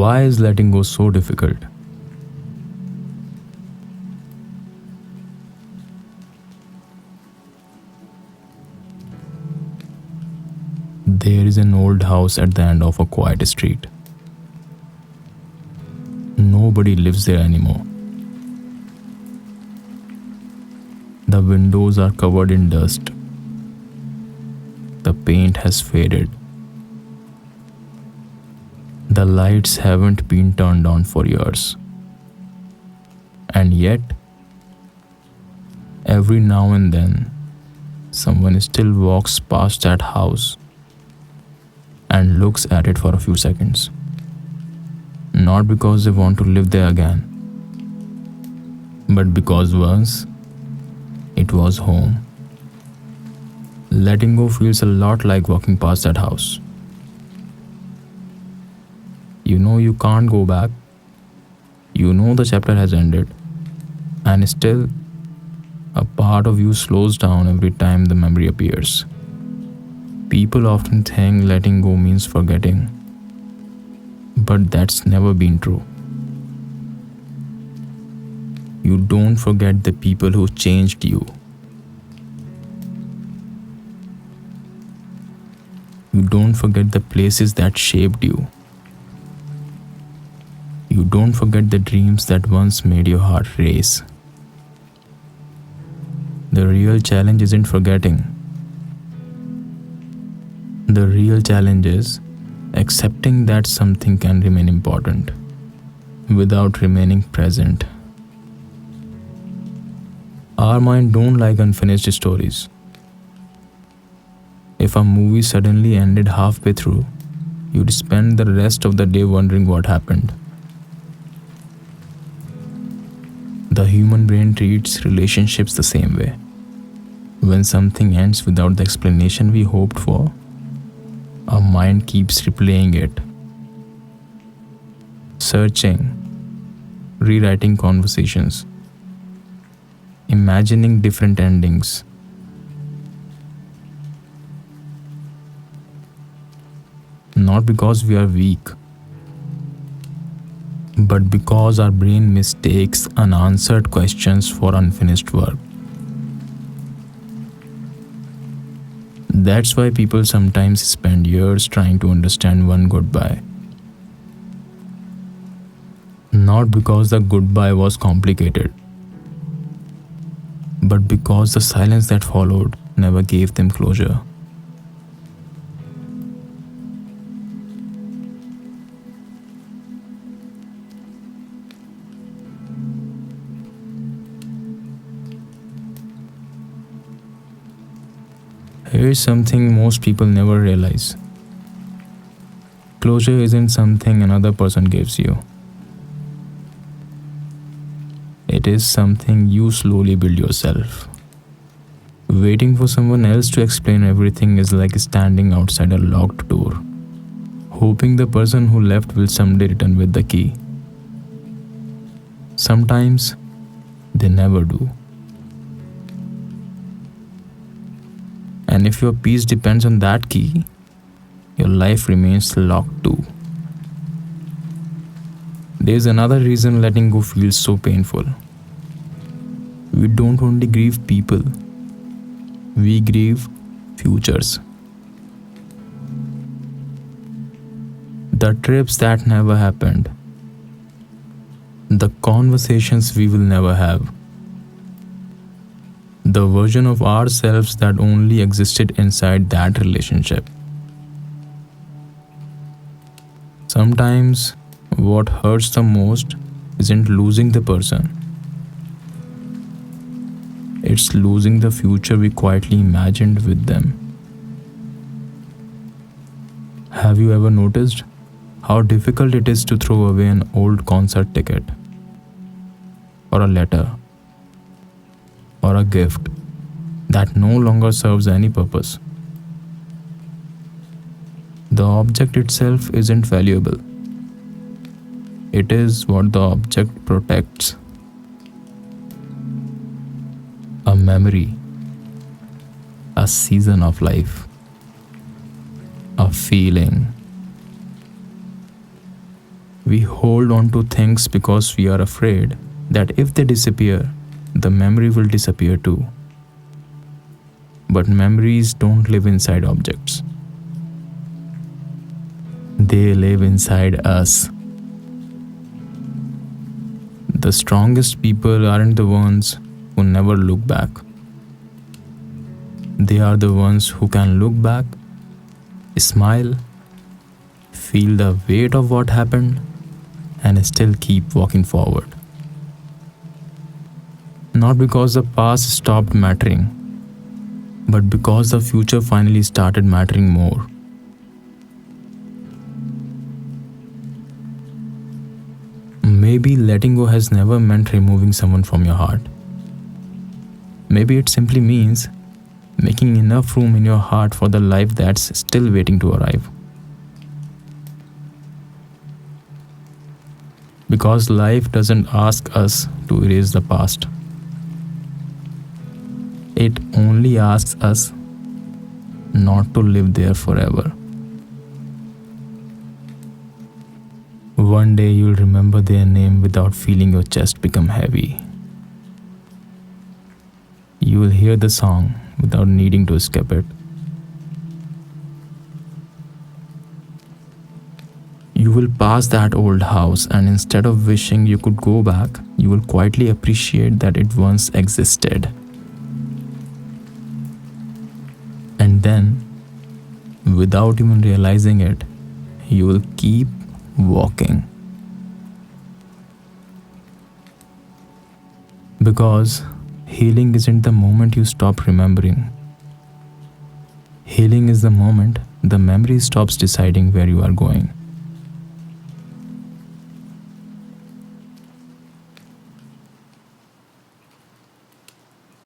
Why is letting go so difficult? There is an old house at the end of a quiet street. Nobody lives there anymore. The windows are covered in dust. The paint has faded. The lights haven't been turned on for years. And yet, every now and then, someone still walks past that house and looks at it for a few seconds. Not because they want to live there again, but because once it was home. Letting go feels a lot like walking past that house. You know you can't go back. You know the chapter has ended. And still, a part of you slows down every time the memory appears. People often think letting go means forgetting. But that's never been true. You don't forget the people who changed you. You don't forget the places that shaped you. You don't forget the dreams that once made your heart race. The real challenge isn't forgetting. The real challenge is accepting that something can remain important without remaining present. Our mind don't like unfinished stories. If a movie suddenly ended halfway through, you'd spend the rest of the day wondering what happened. The human brain treats relationships the same way. When something ends without the explanation we hoped for, our mind keeps replaying it, searching, rewriting conversations, imagining different endings. Not because we are weak, but because our brain mistakes unanswered questions for unfinished work. That's why people sometimes spend years trying to understand one goodbye. Not because the goodbye was complicated, but because the silence that followed never gave them closure. Here's something most people never realize. Closure isn't something another person gives you. It is something you slowly build yourself. Waiting for someone else to explain everything is like standing outside a locked door, hoping the person who left will someday return with the key. Sometimes they never do. And if your peace depends on that key, your life remains locked too. There's another reason letting go feels so painful. We don't only grieve people, we grieve futures. The trips that never happened, the conversations we will never have, the version of ourselves that only existed inside that relationship. Sometimes, what hurts the most isn't losing the person, it's losing the future we quietly imagined with them. Have you ever noticed how difficult it is to throw away an old concert ticket, or a letter, or a gift that no longer serves any purpose? The object itself isn't valuable. It is what the object protects. A memory, a season of life, a feeling. We hold on to things because we are afraid that if they disappear, the memory will disappear too. But memories don't live inside objects, they live inside us. The strongest people aren't the ones who never look back. They are the ones who can look back, smile, feel the weight of what happened, and still keep walking forward. Not because the past stopped mattering, but because the future finally started mattering more. Maybe letting go has never meant removing someone from your heart. Maybe it simply means making enough room in your heart for the life that's still waiting to arrive. Because life doesn't ask us to erase the past, it only asks us not to live there forever. One day you'll remember their name without feeling your chest become heavy. You will hear the song without needing to skip it. You will pass that old house, and instead of wishing you could go back, you will quietly appreciate that it once existed. And then, without even realizing it, you will keep walking. Because healing isn't the moment you stop remembering. Healing is the moment the memory stops deciding where you are going.